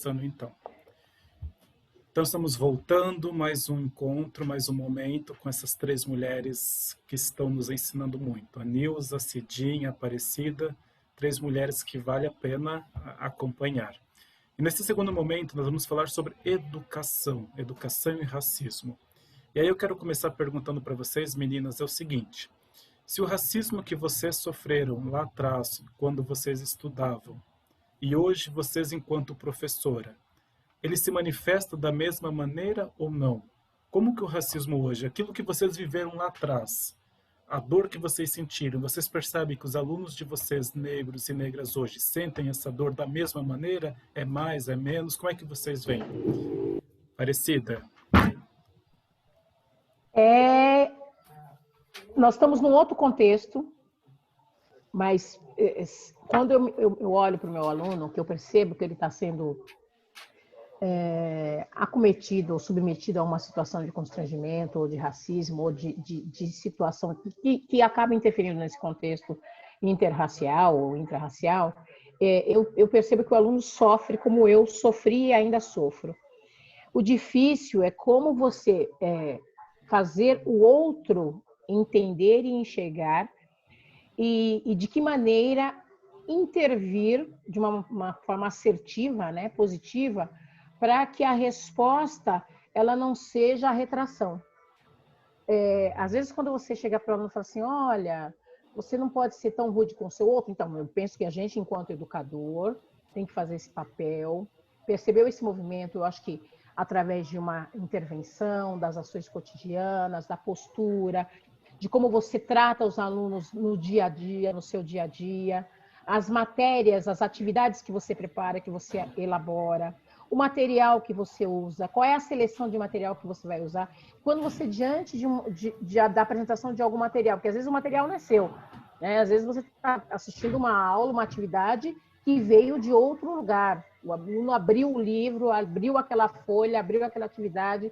começando então. Então estamos voltando, mais um encontro, mais um momento com essas três mulheres que estão nos ensinando muito. A Nilza, a Cidinha, a Aparecida, três mulheres que vale a pena acompanhar. E nesse segundo momento nós vamos falar sobre educação e racismo. E aí eu quero começar perguntando para vocês, meninas, é o seguinte: se o racismo que vocês sofreram lá atrás, quando vocês estudavam, e hoje vocês enquanto professora, ele se manifesta da mesma maneira ou não? Como que o racismo hoje, aquilo que vocês viveram lá atrás, a dor que vocês sentiram, vocês percebem que os alunos de vocês, negros e negras hoje, sentem essa dor da mesma maneira? É mais, é menos? Como é que vocês veem? Parecida? Nós estamos num outro contexto, mas quando eu olho para o meu aluno, que eu percebo que ele está sendo acometido ou submetido a uma situação de constrangimento, ou de racismo, ou de situação que acaba interferindo nesse contexto interracial ou intrarracial, eu percebo que o aluno sofre como eu sofri e ainda sofro. O difícil é como você fazer o outro entender e enxergar e de que maneira intervir de uma forma assertiva, né, positiva, para que a resposta ela não seja a retração. Às vezes, quando você chega para o aluno e fala assim, olha, você não pode ser tão rude com o seu outro, então eu penso que a gente, enquanto educador, tem que fazer esse papel. Percebeu esse movimento? Eu acho que através de uma intervenção, das ações cotidianas, da postura, de como você trata os alunos no dia a dia, no seu dia a dia, as matérias, as atividades que você prepara, que você elabora, o material que você usa, qual é a seleção de material que você vai usar. Quando você, diante da apresentação de algum material, porque às vezes o material não é seu, né? Às vezes você está assistindo uma aula, uma atividade que veio de outro lugar. O aluno abriu o livro, abriu aquela folha, abriu aquela atividade,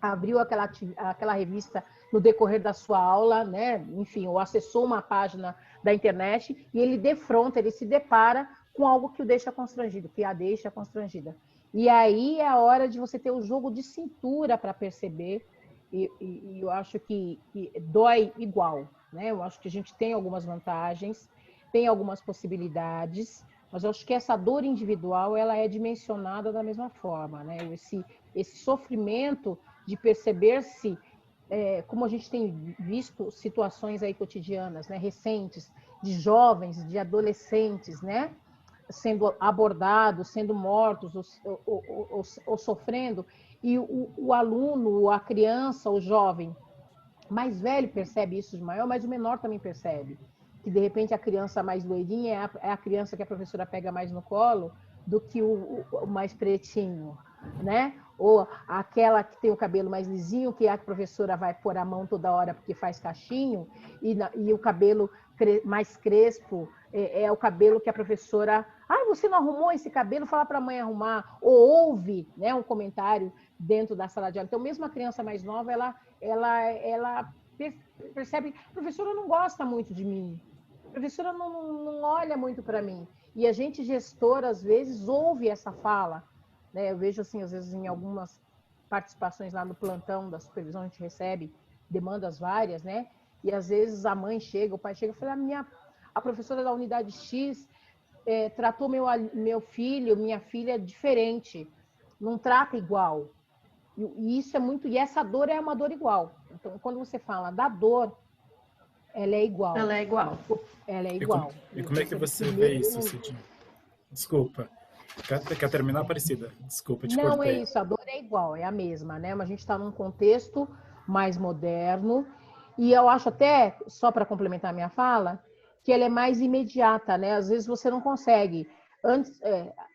abriu aquela revista no decorrer da sua aula, né? Enfim, ou acessou uma página da internet e ele defronta, ele se depara com algo que o deixa constrangido, que a deixa constrangida. E aí é a hora de você ter o jogo de cintura para perceber, e eu acho que dói igual, né? Eu acho que a gente tem algumas vantagens, tem algumas possibilidades, mas eu acho que essa dor individual ela é dimensionada da mesma forma, né? Esse sofrimento de perceber-se, como a gente tem visto situações aí cotidianas, né, recentes, de jovens, de adolescentes, né, sendo abordados, sendo mortos ou sofrendo, e o aluno, a criança, o jovem mais velho percebe isso de maior, mas o menor também percebe. Que, de repente, a criança mais loirinha é a criança que a professora pega mais no colo do que o mais pretinho, né? Ou aquela que tem o cabelo mais lisinho, que a professora vai pôr a mão toda hora porque faz cachinho, e o cabelo mais crespo é o cabelo que a professora... Ah, você não arrumou esse cabelo? Fala para a mãe arrumar. Ou ouve, né, um comentário dentro da sala de aula. Então, mesmo a criança mais nova, ela percebe, a professora não gosta muito de mim, a professora não olha muito para mim. E a gente, gestor, às vezes, ouve essa fala. Né? Eu vejo, assim, às vezes, em algumas participações lá no plantão da supervisão, a gente recebe demandas várias, né? E, às vezes, a mãe chega, o pai chega e fala, a professora da unidade X tratou meu filho, minha filha diferente, não trata igual. E isso é muito... E essa dor é uma dor igual. Então, quando você fala da dor, ela é igual. Ela é igual. Ela é igual. E como é que você vê isso, Cidinha? Desculpa. Quer terminar, Aparecida? Desculpa, te cortei. Não é isso, a dor é igual, é a mesma, né? Mas a gente está num contexto mais moderno. E eu acho até, só para complementar a minha fala, que ela é mais imediata, né? Às vezes você não consegue. Antes,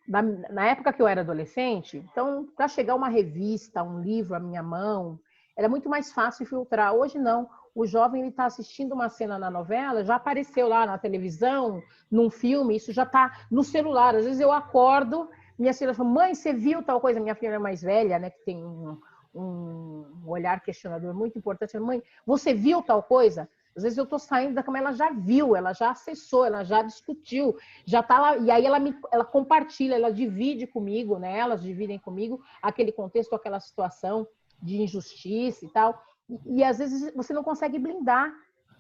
na época que eu era adolescente, então, para chegar uma revista, um livro à minha mão, era muito mais fácil filtrar. Hoje não. O jovem está assistindo uma cena na novela, já apareceu lá na televisão, num filme, isso já está no celular. Às vezes eu acordo, minha filha fala, mãe, você viu tal coisa? Minha filha é mais velha, né, que tem um olhar questionador muito importante. Mãe, você viu tal coisa? Às vezes eu estou saindo da cama, ela já viu, ela já acessou, ela já discutiu, já está lá, e aí ela compartilha, ela divide comigo, né? Elas dividem comigo aquele contexto, aquela situação de injustiça e tal. E às vezes você não consegue blindar,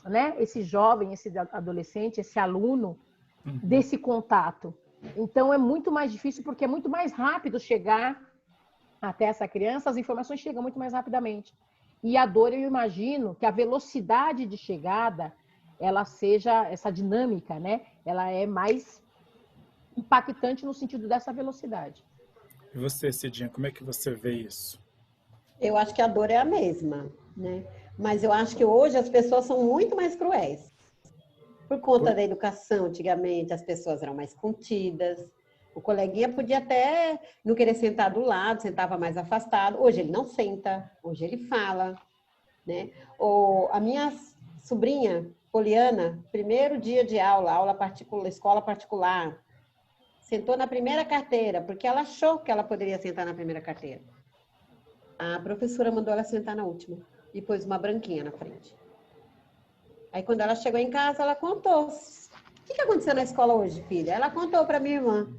né? Esse jovem, esse adolescente, esse aluno desse contato. Então é muito mais difícil porque é muito mais rápido chegar até essa criança, as informações chegam muito mais rapidamente. E a dor, eu imagino que a velocidade de chegada, ela seja, essa dinâmica, né? Ela é mais impactante no sentido dessa velocidade. E você, Cidinha, como é que você vê isso? Eu acho que a dor é a mesma, né? Mas eu acho que hoje as pessoas são muito mais cruéis. Por conta da educação, antigamente as pessoas eram mais contidas. O coleguinha podia até não querer sentar do lado, sentava mais afastado. Hoje ele não senta, hoje ele fala, né? Ou a minha sobrinha, Poliana, primeiro dia de aula, aula particular, escola particular, sentou na primeira carteira, porque ela achou que ela poderia sentar na primeira carteira. A professora mandou ela sentar na última e pôs uma branquinha na frente. Aí, quando ela chegou em casa, ela contou. O que aconteceu na escola hoje, filha? Ela contou para minha irmã.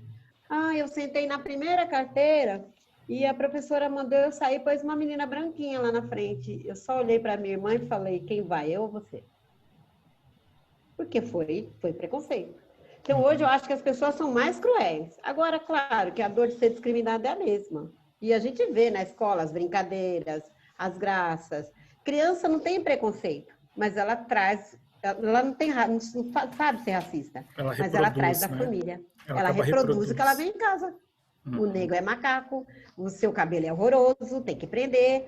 Ah, eu sentei na primeira carteira e a professora mandou eu sair, pôs uma menina branquinha lá na frente. Eu só olhei para minha irmã e falei, quem vai, eu ou você? Porque foi preconceito. Então, hoje eu acho que as pessoas são mais cruéis. Agora, claro que a dor de ser discriminada é a mesma. E a gente vê na escola as brincadeiras, as graças. Criança não tem preconceito, mas ela traz, ela não tem, não sabe ser racista, mas ela traz da família. Ela reproduz o que ela vê em casa. O negro é macaco, o seu cabelo é horroroso, tem que prender.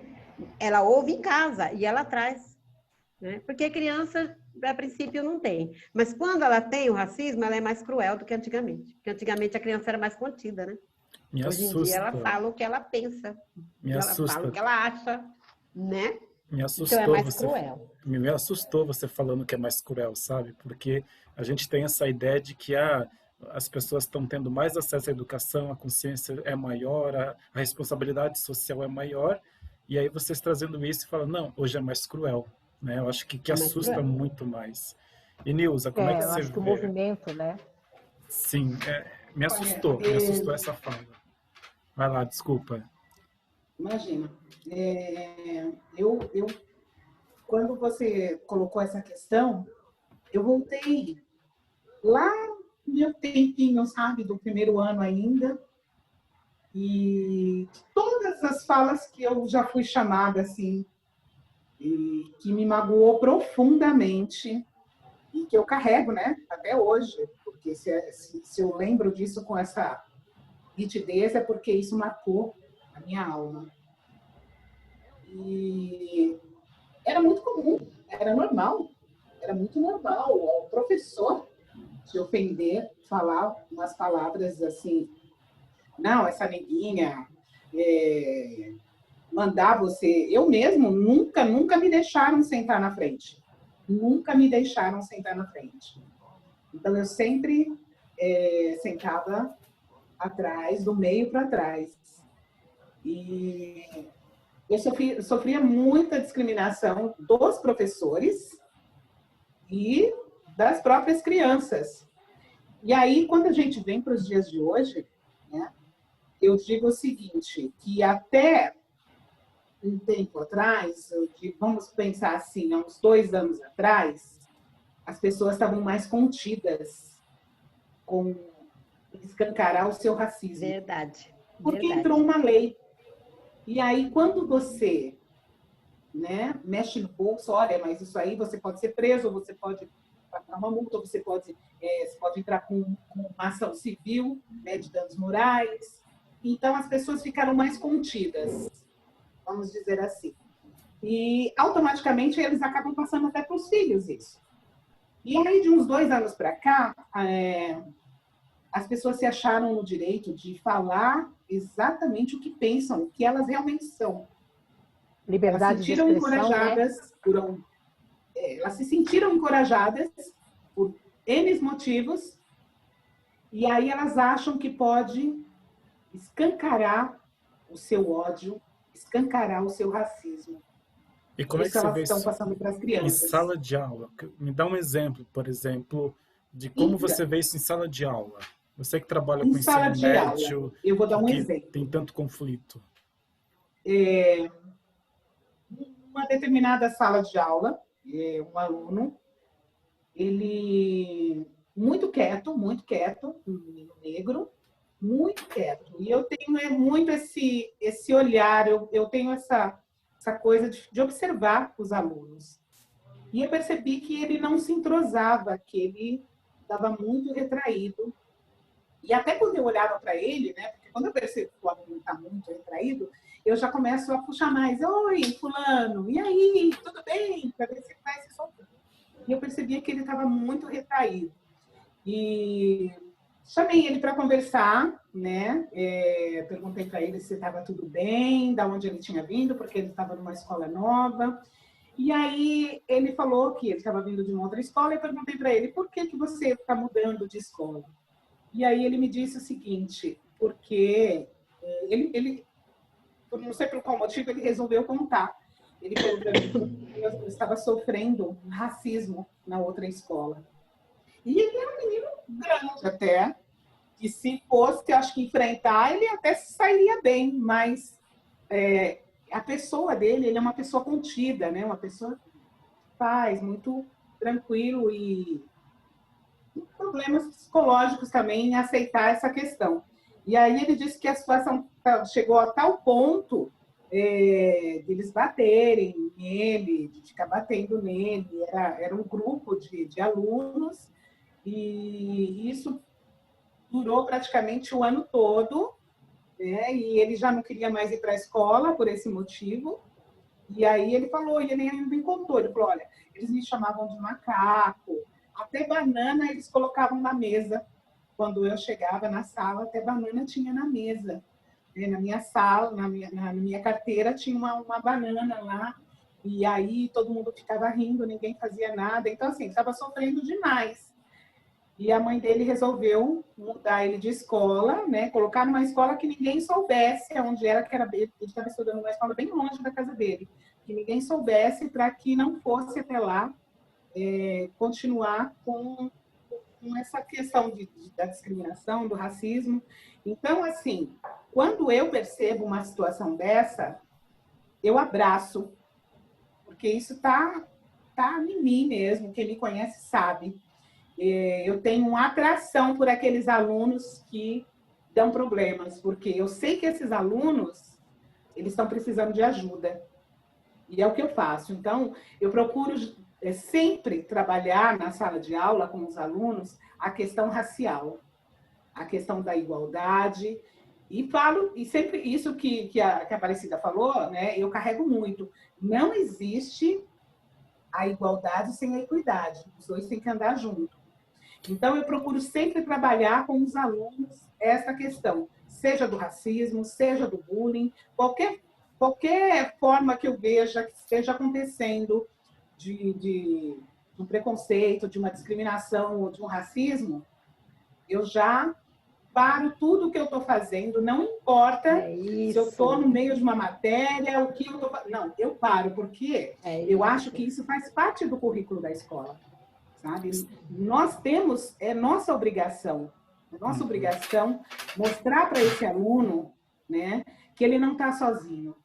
Ela ouve em casa e ela traz. Né? Porque criança, a princípio, não tem. Mas quando ela tem o racismo, ela é mais cruel do que antigamente. Porque antigamente a criança era mais contida, né? Me Hoje assusta. em dia ela fala o que ela pensa. Me ela assusta. fala o que ela acha, né? Me assustou, então é mais cruel. Me assustou você falando que é mais cruel, sabe? Porque a gente tem essa ideia de que as pessoas estão tendo mais acesso à educação, a consciência é maior, a responsabilidade social é maior, e aí vocês trazendo isso e falam, não, hoje é mais cruel, né? Eu acho que assusta cruel. Muito mais. E Nilza, como é que você vê? Eu acho que o movimento, né? Sim, me assustou essa fala. Vai lá, desculpa. Imagina. Quando você colocou essa questão, eu voltei lá no meu tempinho, sabe, do primeiro ano ainda, e todas as falas que eu já fui chamada, assim, e que me magoou profundamente, e que eu carrego, né, até hoje, porque se eu lembro disso com essa nitidez, é porque isso marcou a minha alma. E era muito comum, era normal, era muito normal o professor te ofender, falar umas palavras assim, não, essa neguinha, mandar você... Eu mesmo, nunca me deixaram sentar na frente. Nunca me deixaram sentar na frente. Então, eu sempre sentava atrás, do meio para trás. E eu sofria muita discriminação dos professores e das próprias crianças. E aí, quando a gente vem para os dias de hoje, né, eu digo o seguinte, que até um tempo atrás, vamos pensar assim, há uns 2 anos atrás, as pessoas estavam mais contidas com escancarar o seu racismo. Verdade. Porque entrou uma lei. E aí, quando você, né, mexe no bolso, olha, mas isso aí você pode ser preso, ou você pode pagar uma multa, ou você pode entrar com uma ação civil, né, de danos morais. Então, as pessoas ficaram mais contidas, vamos dizer assim. E, automaticamente, eles acabam passando até para os filhos isso. E aí, de uns 2 anos para cá, as pessoas se acharam no direito de falar exatamente o que pensam, o que elas realmente são. Liberdade de expressão, encorajadas, né? Elas se sentiram encorajadas por N motivos, e aí elas acham que pode escancarar o seu ódio, escancarar o seu racismo. E como é que Isso você elas vê estão isso passando para as em crianças. sala de aula? Me dá um exemplo, por exemplo, de como Então, você vê isso em sala de aula. Você que trabalha em com sala ensino de aula, médio, eu vou dar um que tem exemplo. tanto conflito. Uma determinada sala de aula, um aluno, ele muito quieto, um menino negro, muito quieto. E eu tenho muito esse olhar, eu tenho essa coisa de observar os alunos. E eu percebi que ele não se entrosava, que ele estava muito retraído. E até quando eu olhava para ele, né, porque quando eu percebo que o aluno está muito retraído, eu já começo a puxar mais. Oi, fulano, e aí, tudo bem? Para ver se ele vai se soltando. E eu percebia que ele estava muito retraído. E chamei ele para conversar, né? Perguntei para ele se estava tudo bem, da onde ele tinha vindo, porque ele estava numa escola nova. E aí ele falou que ele estava vindo de uma outra escola e eu perguntei para ele, por que você está mudando de escola? E aí ele me disse o seguinte, porque ele não sei por qual motivo, ele resolveu contar. Ele falou para mim que eu estava sofrendo racismo na outra escola. E ele era um menino grande até, que se fosse, acho que enfrentar, ele até sairia bem, mas a pessoa dele, ele é uma pessoa contida, né? Uma pessoa que faz muito tranquilo e problemas psicológicos também em aceitar essa questão. E aí ele disse que a situação chegou a tal ponto de eles baterem nele, de ficar batendo nele. Era um grupo de alunos e isso durou praticamente o ano todo, né? E ele já não queria mais ir para a escola por esse motivo. E aí ele falou, e ele me contou, ele falou, olha, eles me chamavam de macaco, até banana eles colocavam na mesa. Quando eu chegava na sala, até banana tinha na mesa. Na minha sala, na minha carteira, tinha uma banana lá. E aí todo mundo ficava rindo, ninguém fazia nada. Então, assim, ele estava sofrendo demais. E a mãe dele resolveu mudar ele de escola, né? Colocar numa escola que ninguém soubesse onde era, que era ele estava estudando numa escola bem longe da casa dele. Que ninguém soubesse para que não fosse até lá continuar com essa questão da discriminação, do racismo. Então, assim, quando eu percebo uma situação dessa, eu abraço, porque isso está em mim mesmo, quem me conhece sabe. Eu tenho uma atração por aqueles alunos que dão problemas, porque eu sei que esses alunos, eles estão precisando de ajuda. E é o que eu faço. Então, eu procuro sempre trabalhar na sala de aula com os alunos a questão racial, a questão da igualdade. E falo, e sempre isso que a Aparecida falou, né, eu carrego muito. Não existe a igualdade sem a equidade. Os dois têm que andar junto. Então, eu procuro sempre trabalhar com os alunos essa questão, seja do racismo, seja do bullying, qualquer forma que eu veja que esteja acontecendo de um preconceito, de uma discriminação ou de um racismo, eu já paro tudo o que eu estou fazendo, não importa se eu estou no meio de uma matéria, o que eu estou fazendo. Não, eu paro, porque eu acho que isso faz parte do currículo da escola. Sabe? Nós temos, é nossa obrigação mostrar para esse aluno, né, que ele não está sozinho,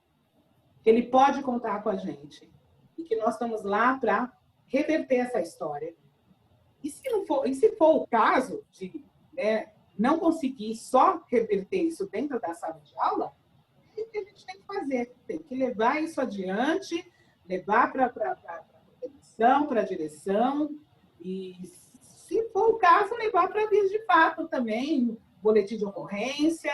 que ele pode contar com a gente e que nós estamos lá para reverter essa história. E se for o caso de não conseguir só reverter isso dentro da sala de aula, o que a gente tem que fazer? Tem que levar isso adiante, levar para a comissão, para a direção, e, se for o caso, levar para vias de fato também, boletim de ocorrência,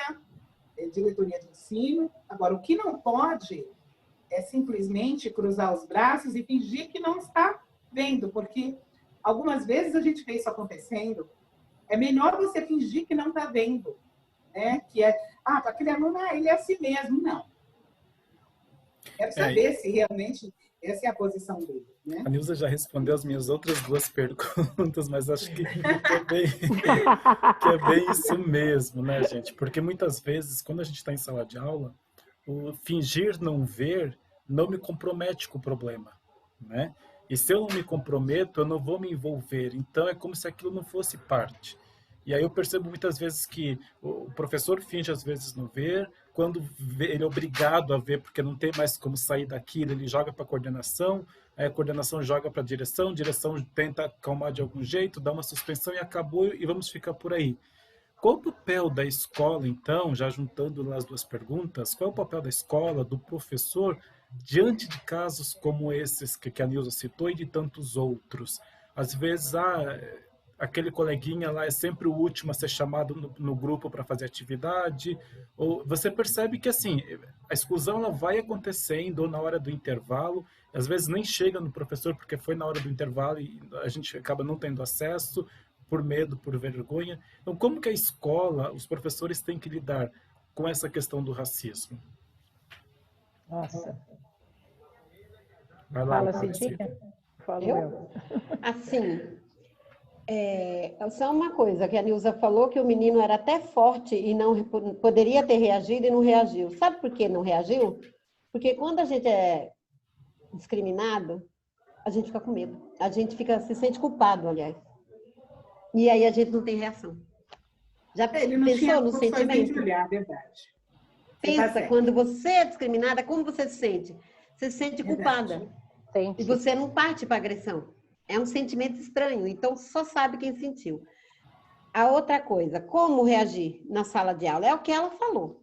diretoria de ensino. Agora, o que não pode é simplesmente cruzar os braços e fingir que não está vendo, porque algumas vezes a gente vê isso acontecendo. É melhor você fingir que não está vendo, né? Que para aquele aluno, ele é assim mesmo. Não. Quero saber se realmente essa é a posição dele. Né? A Nilza já respondeu as minhas outras duas perguntas, mas acho que é bem isso mesmo, né, gente? Porque muitas vezes, quando a gente está em sala de aula, o fingir não ver não me compromete com o problema, né? E se eu não me comprometo, eu não vou me envolver. Então, é como se aquilo não fosse parte. E aí eu percebo muitas vezes que o professor finge, às vezes, não ver. Quando ele é obrigado a ver, porque não tem mais como sair daquilo, ele joga para a coordenação, aí a coordenação joga para a direção tenta acalmar de algum jeito, dá uma suspensão e acabou, e vamos ficar por aí. Qual o papel da escola, então, já juntando as duas perguntas, qual é o papel da escola, do professor, diante de casos como esses que a Nilza citou e de tantos outros? Às vezes, aquele coleguinha lá é sempre o último a ser chamado no grupo para fazer atividade, ou você percebe que, assim, a exclusão ela vai acontecendo ou na hora do intervalo, às vezes nem chega no professor porque foi na hora do intervalo e a gente acaba não tendo acesso, por medo, por vergonha. Então, como que a escola, os professores têm que lidar com essa questão do racismo? Nossa. Vai lá, Fala, Aparecida. Cidinha. Falo Eu? eu. Assim, só uma coisa que a Nilza falou, que o menino era até forte e não poderia ter reagido e não reagiu. Sabe por que não reagiu? Porque quando a gente é discriminado, a gente fica com medo. A gente se sente culpado, aliás. E aí a gente não tem reação. Já Ele não tinha pensou no condições nem de sentimento? olhar, é verdade. Você tá Pensa, certo. quando você é discriminada, como você se sente? Você se sente culpada. Verdade. Sente. E você não parte para agressão. É um sentimento estranho, então só sabe quem sentiu. A outra coisa, como reagir na sala de aula? É o que ela falou.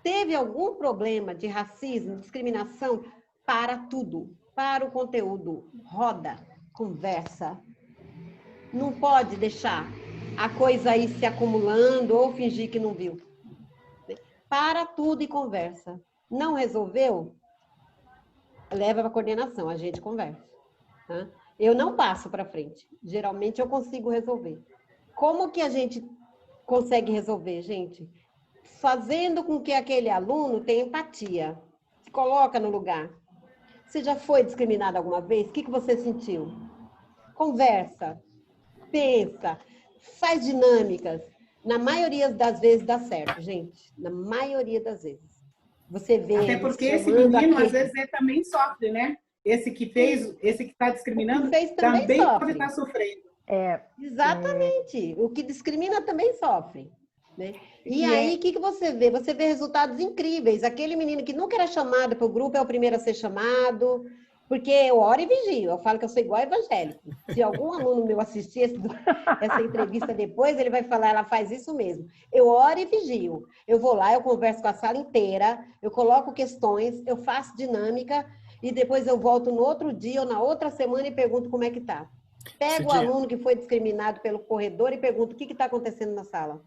Teve algum problema de racismo, discriminação? Para tudo. Para o conteúdo. Roda, conversa. Não pode deixar a coisa aí se acumulando ou fingir que não viu. Para tudo e conversa. Não resolveu? Leva para a coordenação, a gente conversa. Tá? Eu não passo para frente. Geralmente eu consigo resolver. Como que a gente consegue resolver, gente? Fazendo com que aquele aluno tenha empatia. Se coloca no lugar. Você já foi discriminado alguma vez? O que você sentiu? Conversa. Pensa. Faz dinâmicas. Na maioria das vezes dá certo, gente. Na maioria das vezes. Você vê Até eles porque esse chamando menino, aquele... às vezes, ele também sofre, né? Esse que está discriminando, O que fez também também pode sofre. estar sofrendo. Exatamente. O que discrimina também sofre. Né? E aí, o que você vê? Você vê resultados incríveis. Aquele menino que nunca era chamado para o grupo é o primeiro a ser chamado, porque eu oro e vigio. Eu falo que eu sou igual evangélico. Se algum aluno meu assistir essa entrevista depois, ele vai falar, ela faz isso mesmo. Eu oro e vigio. Eu vou lá, eu converso com a sala inteira, eu coloco questões, eu faço dinâmica, e depois eu volto no outro dia ou na outra semana e pergunto como é que tá. Pego o Cidinha, aluno que foi discriminado pelo corredor e pergunto o que está acontecendo na sala.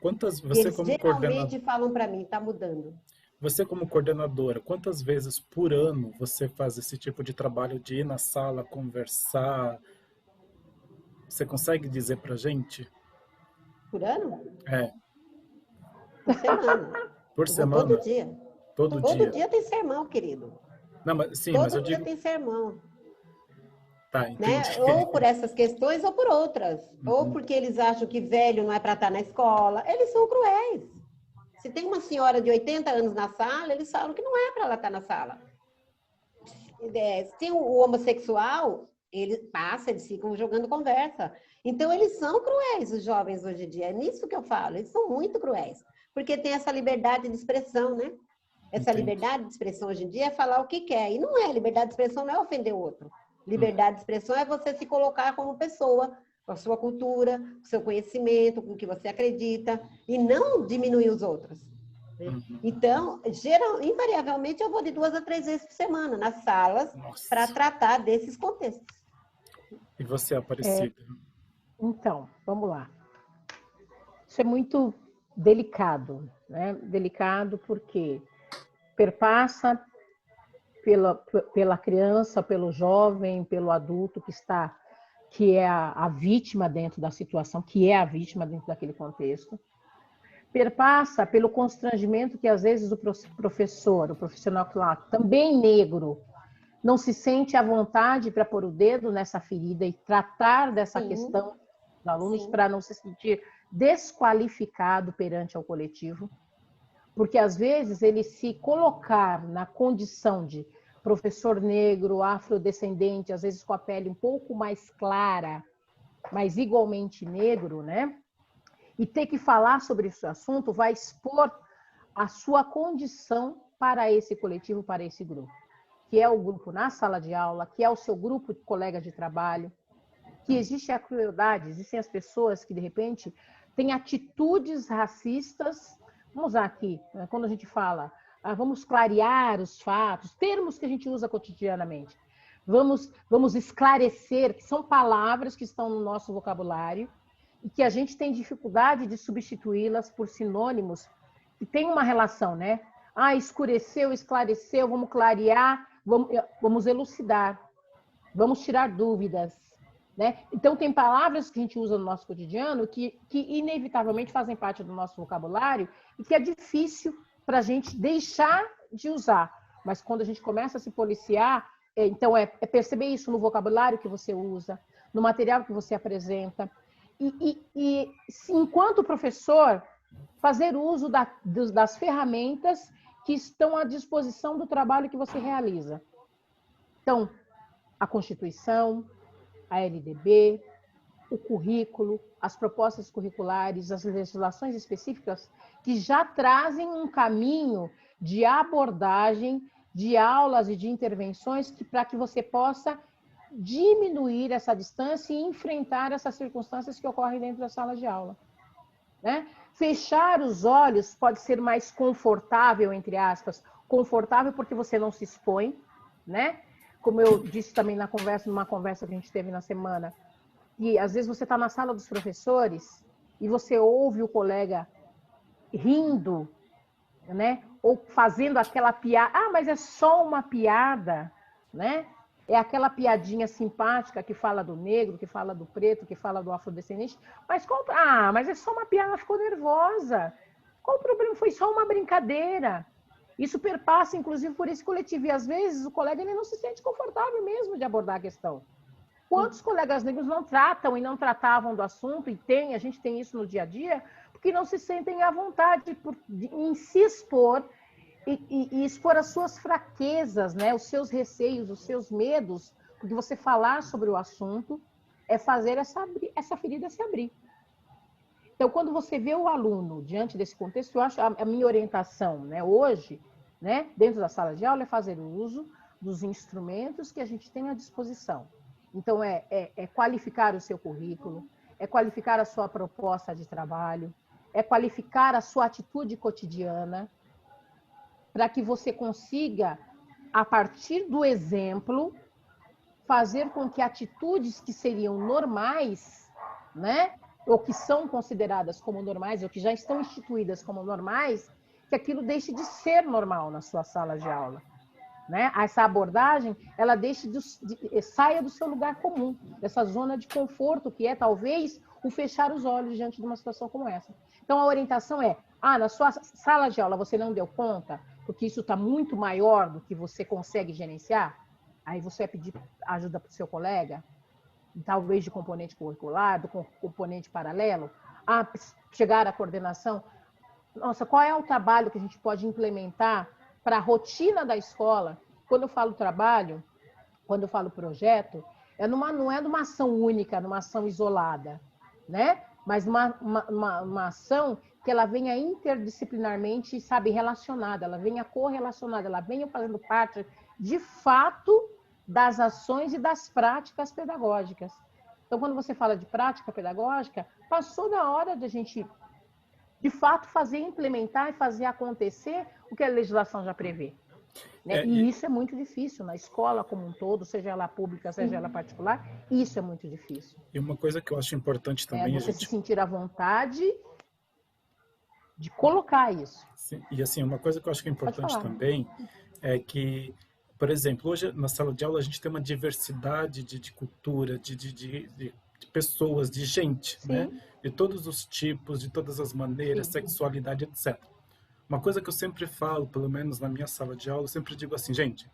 você Eles como geralmente falam para mim, está mudando. Você como coordenadora, quantas vezes por ano você faz esse tipo de trabalho de ir na sala, conversar? Você consegue dizer pra gente? Por ano? É, Por semana. por Eu vou semana, todo dia. todo Todo dia. dia tem sermão, querido. Não, mas sim, mas eu Todo dia digo, tem sermão. tá, Né? entendi. Ou por essas questões ou por outras. Ou porque eles acham que velho não é para estar na escola. Eles são cruéis. Se tem uma senhora de 80 anos na sala, eles falam que não é para ela estar na sala. Se tem o homossexual, eles ficam jogando conversa. Então, eles são cruéis, os jovens hoje em dia. É nisso que eu falo. Eles são muito cruéis. Porque tem essa liberdade de expressão, né? Essa Entendi. liberdade de expressão hoje em dia é falar o que quer. E não é. Liberdade de expressão não é ofender o outro. Liberdade de expressão é você se colocar como pessoa, com a sua cultura, com o seu conhecimento, com o que você acredita, e não diminuir os outros. Né? Então, invariavelmente, eu vou de 2 a 3 vezes por semana nas salas para tratar desses contextos. E você, Aparecida? Então, vamos lá. Isso é muito delicado, né? Delicado porque perpassa pela criança, pelo jovem, pelo adulto que é a vítima dentro da situação, que é a vítima dentro daquele contexto. Perpassa pelo constrangimento que às vezes o professor, o profissional também negro, não se sente à vontade para pôr o dedo nessa ferida e tratar dessa questão dos alunos para não se sentir desqualificado perante ao coletivo. Porque, às vezes, ele se colocar na condição de professor negro, afrodescendente, às vezes com a pele um pouco mais clara, mas igualmente negro, né? E ter que falar sobre esse assunto vai expor a sua condição para esse coletivo, para esse grupo, que é o grupo na sala de aula, que é o seu grupo de colegas de trabalho, que existe a crueldade, existem as pessoas que, de repente, têm atitudes racistas. Vamos usar aqui, né, quando a gente fala, vamos clarear os fatos, termos que a gente usa cotidianamente. Vamos esclarecer, que são palavras que estão no nosso vocabulário e que a gente tem dificuldade de substituí-las por sinônimos que tem uma relação, né? Escureceu, esclareceu, vamos clarear, vamos elucidar, vamos tirar dúvidas, né? Então, tem palavras que a gente usa no nosso cotidiano que inevitavelmente fazem parte do nosso vocabulário e que é difícil para a gente deixar de usar. Mas quando a gente começa a se policiar, então é perceber isso no vocabulário que você usa, no material que você apresenta. E enquanto professor, fazer uso das ferramentas que estão à disposição do trabalho que você realiza. Então, a Constituição, a LDB, o currículo, as propostas curriculares, as legislações específicas que já trazem um caminho de abordagem, de aulas e de intervenções para que você possa diminuir essa distância e enfrentar essas circunstâncias que ocorrem dentro da sala de aula, né? Fechar os olhos pode ser mais confortável, entre aspas, confortável porque você não se expõe, né? Como eu disse também numa conversa que a gente teve na semana, e às vezes você está na sala dos professores e você ouve o colega rindo, né? Ou fazendo aquela piada, mas é só uma piada, né? É aquela piadinha simpática que fala do negro, que fala do preto, que fala do afrodescendente. Mas mas é só uma piada, ela ficou nervosa. Qual o problema? Foi só uma brincadeira. Isso perpassa, inclusive, por esse coletivo. E, às vezes, o colega ele não se sente confortável mesmo de abordar a questão. Quantos colegas negros não tratam e não tratavam do assunto, a gente tem isso no dia a dia, porque não se sentem à vontade em se expor e expor as suas fraquezas, né? Os seus receios, os seus medos, porque você falar sobre o assunto é fazer essa ferida se abrir. Então, quando você vê o aluno diante desse contexto, eu acho a minha orientação, né, hoje, né, dentro da sala de aula, é fazer o uso dos instrumentos que a gente tem à disposição. Então, é qualificar o seu currículo, é qualificar a sua proposta de trabalho, é qualificar a sua atitude cotidiana, para que você consiga, a partir do exemplo, fazer com que atitudes que seriam normais, né, ou que são consideradas como normais, ou que já estão instituídas como normais, que aquilo deixe de ser normal na sua sala de aula, né? Essa abordagem, ela saia do seu lugar comum, dessa zona de conforto, que é, talvez, o fechar os olhos diante de uma situação como essa. Então, a orientação é, na sua sala de aula você não deu conta, porque isso está muito maior do que você consegue gerenciar, aí você vai pedir ajuda para o seu colega, talvez de componente curricular, do componente paralelo, chegar à coordenação. Nossa, qual é o trabalho que a gente pode implementar para a rotina da escola? Quando eu falo trabalho, quando eu falo projeto, não é numa ação única, numa ação isolada, né? Mas uma ação que ela venha interdisciplinarmente, sabe, relacionada, ela venha correlacionada, ela venha fazendo parte, de fato, das ações e das práticas pedagógicas. Então, quando você fala de prática pedagógica, passou da hora de a gente, de fato, implementar e fazer acontecer o que a legislação já prevê. Né? E isso é muito difícil na escola como um todo, seja ela pública, seja ela particular, isso é muito difícil. E uma coisa que eu acho importante também... você se sentir à vontade de colocar isso. Sim. E assim, uma coisa que eu acho que é importante também é que, por exemplo, hoje na sala de aula a gente tem uma diversidade de cultura, de pessoas, de gente, né? De todos os tipos, de todas as maneiras, sexualidade, etc. Uma coisa que eu sempre falo, pelo menos na minha sala de aula, eu sempre digo assim, gente,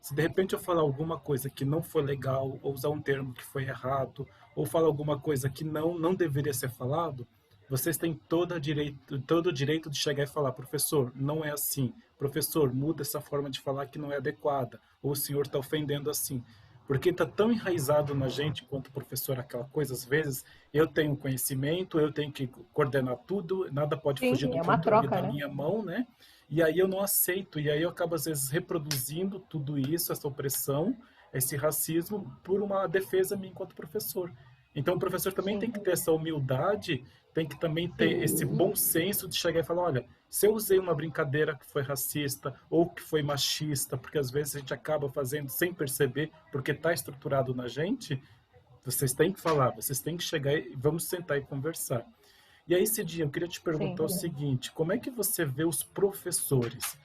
se de repente eu falar alguma coisa que não foi legal, ou usar um termo que foi errado, ou falar alguma coisa que não deveria ser falado, vocês têm todo o direito de chegar e falar, professor, não é assim. Professor, muda essa forma de falar que não é adequada. Ou o senhor está ofendendo assim. Porque está tão enraizado na gente, quanto professor, aquela coisa, às vezes, eu tenho conhecimento, eu tenho que coordenar tudo, nada pode fugir Sim, do é uma controle troca, da né? minha mão, né? E aí eu não aceito, e aí eu acabo, às vezes, reproduzindo tudo isso, essa opressão, esse racismo, por uma defesa minha enquanto professor. Então, o professor também tem Sim, que ter essa humildade, tem que também ter esse Sim. bom senso de chegar e falar, olha, se eu usei uma brincadeira que foi racista ou que foi machista, porque às vezes a gente acaba fazendo sem perceber, porque está estruturado na gente, vocês têm que falar, vocês têm que chegar e vamos sentar e conversar. E aí, Cidinha, eu queria te perguntar sim. o seguinte, como é que você vê os professores?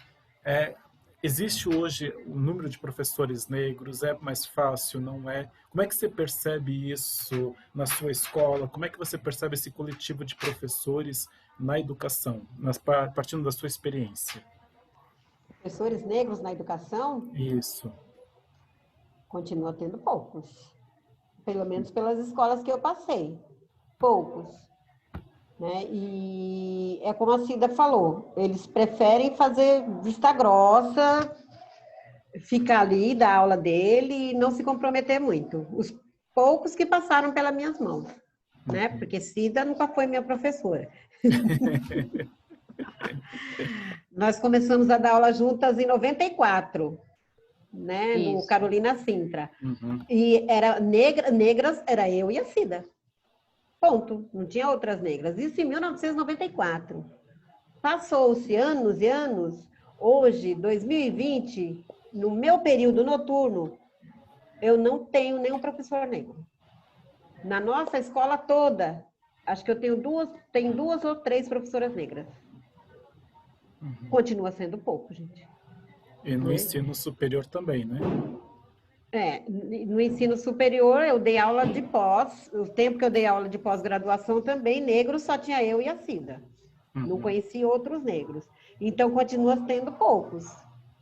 É, existe hoje o número de professores negros? É mais fácil, não é? Como é que você percebe isso na sua escola? Como é que você percebe esse coletivo de professores na educação, partindo da sua experiência? Professores negros na educação, Isso. continua tendo poucos. Pelo menos pelas escolas que eu passei. Poucos. Né? E é como a Cida falou, eles preferem fazer vista grossa, ficar ali, dar aula dele e não se comprometer muito. Os poucos que passaram pelas minhas mãos, né? Porque Cida nunca foi minha professora. Nós começamos a dar aula juntas em 94, né? No Isso. Carolina Sintra. Uhum. E era negras, era eu e a Cida. Ponto. Não tinha outras negras. Isso em 1994. Passou-se anos e anos. Hoje, 2020, no meu período noturno, eu não tenho nenhum professor negro. Na nossa escola toda, acho que eu tenho duas ou três professoras negras. Continua sendo pouco, gente. E no Né? ensino superior também, né? No ensino superior, eu dei aula de pós. O tempo que eu dei aula de pós-graduação também, negro só tinha eu e a Cida. Não conheci outros negros. Então, continua tendo poucos.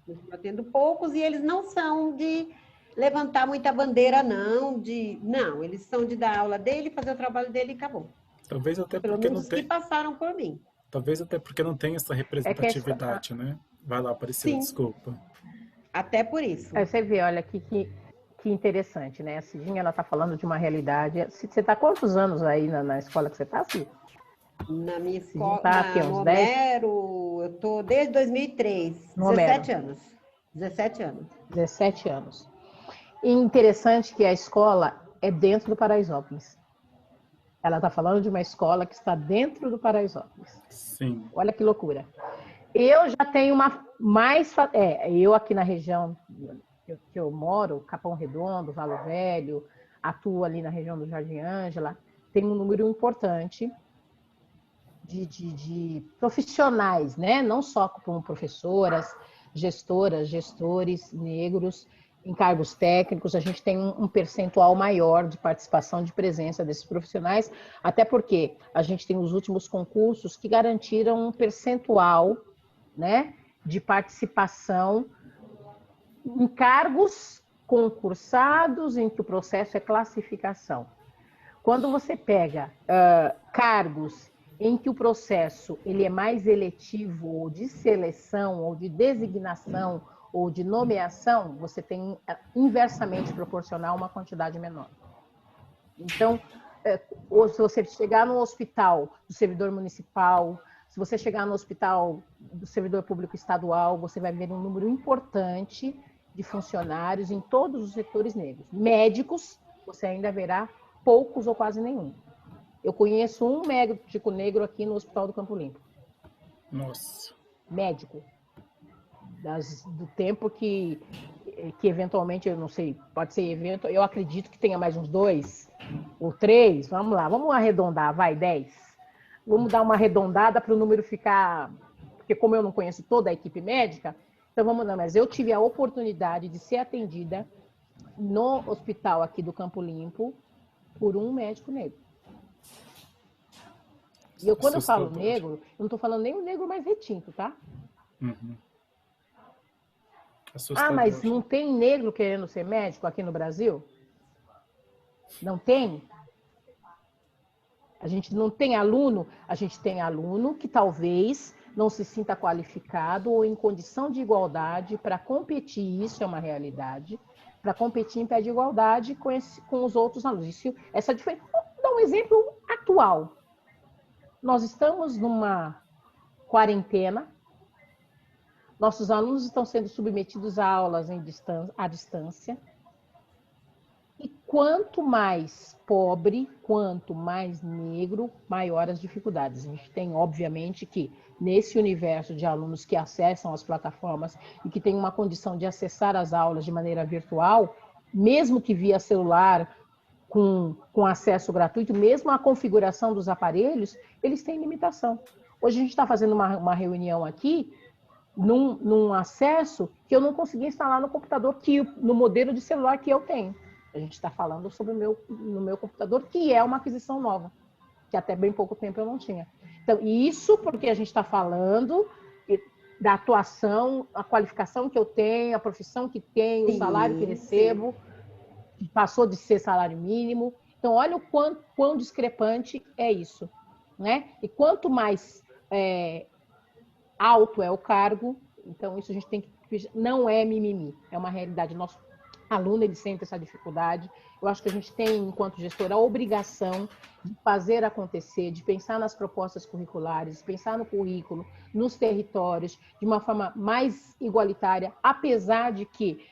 Continua tendo poucos e eles não são de levantar muita bandeira, não. Não, eles são de dar aula dele, fazer o trabalho dele e acabou. Talvez até Pelo porque menos não os que tem, passaram por mim. talvez até porque não tem essa É que representatividade, né? Vai lá, Aparecida, Sim, desculpa. até por isso. aí você vê, olha que interessante, né? A Cidinha, ela está falando de uma realidade. Você está quantos anos aí na escola que você está, Cid? Na minha Cidinha escola, está aqui, no uns 10 Homero, eu estou desde 2003, no Homero, 17 anos. 17 anos. 17 anos. E interessante que a escola é dentro do Paraisópolis. Ela está falando de uma escola que está dentro do Paraisópolis. Sim. Olha que loucura. Eu já tenho uma mais. Eu aqui na região que eu moro, Capão Redondo, Valo Velho, atuo ali na região do Jardim Ângela, tem um número importante de profissionais, né? Não só como professoras, gestoras, gestores negros em cargos técnicos, a gente tem um percentual maior de participação, de presença desses profissionais, até porque a gente tem os últimos concursos que garantiram um percentual, né, de participação em cargos concursados em que o processo é classificação. Quando você pega cargos em que o processo ele é mais eletivo, ou de seleção, ou de designação, ou de nomeação, você tem inversamente proporcional uma quantidade menor. Então, se você chegar no hospital do servidor municipal, se você chegar no hospital do servidor público estadual, você vai ver um número importante de funcionários em todos os setores negros. Médicos, você ainda verá poucos ou quase nenhum. Eu conheço um médico negro aqui no Hospital do Campo Limpo. Nossa. Médico. Do tempo que eventualmente, eu não sei, pode ser evento, eu acredito que tenha mais uns 2 ou 3, vamos lá, vamos arredondar, vai, 10. Vamos dar uma arredondada para o número ficar, porque como eu não conheço toda a equipe médica, então vamos lá, mas eu tive a oportunidade de ser atendida no hospital aqui do Campo Limpo por um médico negro. E quando eu falo negro, eu não estou falando nem o negro mais retinto, tá? Uhum. Mas não tem negro querendo ser médico aqui no Brasil? Não tem? A gente não tem aluno, a gente tem aluno que talvez não se sinta qualificado ou em condição de igualdade para competir, isso é uma realidade, para competir em pé de igualdade com os outros alunos. Essa diferença. Vou dar um exemplo atual. Nós estamos numa quarentena, nossos alunos estão sendo submetidos a aulas à distância, e quanto mais pobre, quanto mais negro, maior as dificuldades. A gente tem, obviamente, que nesse universo de alunos que acessam as plataformas e que têm uma condição de acessar as aulas de maneira virtual, mesmo que via celular, com acesso gratuito, mesmo a configuração dos aparelhos, eles têm limitação. Hoje a gente está fazendo uma reunião aqui, num acesso que eu não consegui instalar no computador, no modelo de celular que eu tenho. A gente está falando sobre no meu computador, que é uma aquisição nova, que até bem pouco tempo eu não tinha. Então, isso porque a gente está falando da atuação, a qualificação que eu tenho, a profissão que tenho, o salário que recebo, que passou de ser salário mínimo. Então, olha o quão discrepante é isso, né? E quanto mais alto é o cargo, então isso a gente tem que... Não é mimimi, é uma realidade. Nosso aluno, ele sente essa dificuldade. Eu acho que a gente tem, enquanto gestor, a obrigação de fazer acontecer, de pensar nas propostas curriculares, pensar no currículo, nos territórios, de uma forma mais igualitária, apesar de que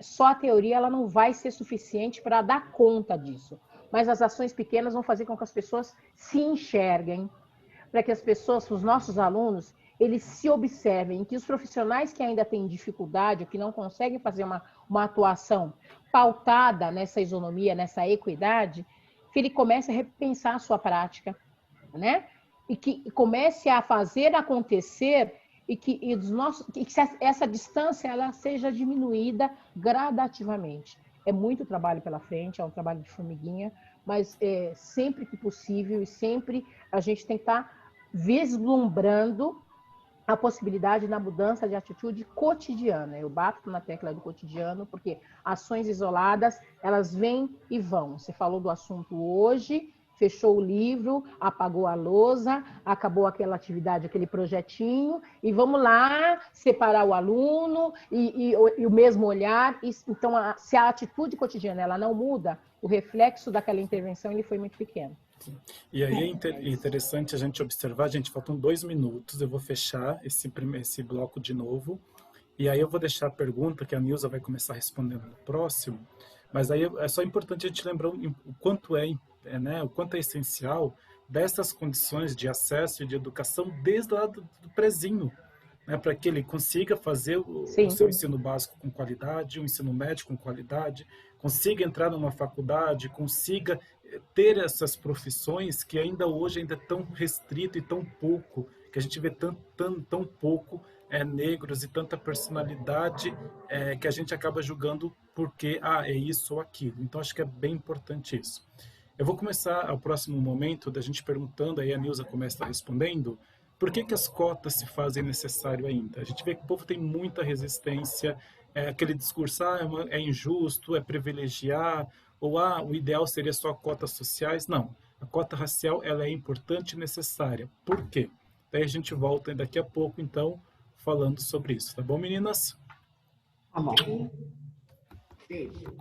só a teoria ela não vai ser suficiente para dar conta disso. Mas as ações pequenas vão fazer com que as pessoas se enxerguem, para que as pessoas, os nossos alunos, eles se observem, que os profissionais que ainda têm dificuldade, ou que não conseguem fazer uma atuação pautada nessa isonomia, nessa equidade, que ele comece a repensar a sua prática, né? E que comece a fazer acontecer e que essa distância ela seja diminuída gradativamente. É muito trabalho pela frente, é um trabalho de formiguinha, mas sempre que possível e sempre a gente tem que estar vislumbrando a possibilidade da mudança de atitude cotidiana. Eu bato na tecla do cotidiano, porque ações isoladas, elas vêm e vão. Você falou do assunto hoje, fechou o livro, apagou a lousa, acabou aquela atividade, aquele projetinho, e vamos lá separar o aluno e o mesmo olhar. Então, se a atitude cotidiana ela não muda, o reflexo daquela intervenção ele foi muito pequeno. E aí é interessante a gente observar, gente, faltam 2 minutos, eu vou fechar esse bloco de novo, e aí eu vou deixar a pergunta que a Nilza vai começar respondendo no próximo, mas aí é só importante a gente lembrar o quanto o quanto é essencial dessas condições de acesso e de educação desde lá do prezinho, né, para que ele consiga fazer o seu ensino básico com qualidade, o ensino médio com qualidade, consiga entrar numa faculdade, consiga ter essas profissões que ainda hoje é tão restrito e tão pouco, que a gente vê tão pouco negros e tanta personalidade que a gente acaba julgando porque é isso ou aquilo. Então, acho que é bem importante isso. Eu vou começar o próximo momento da gente perguntando, aí a Nilza começa respondendo, por que as cotas se fazem necessário ainda? A gente vê que o povo tem muita resistência, aquele discurso, é injusto, é privilegiar, ou o ideal seria só cotas sociais. Não, a cota racial ela é importante e necessária. Por quê? Daí a gente volta daqui a pouco, então, falando sobre isso. Tá bom, meninas? Tá bom. Beijo.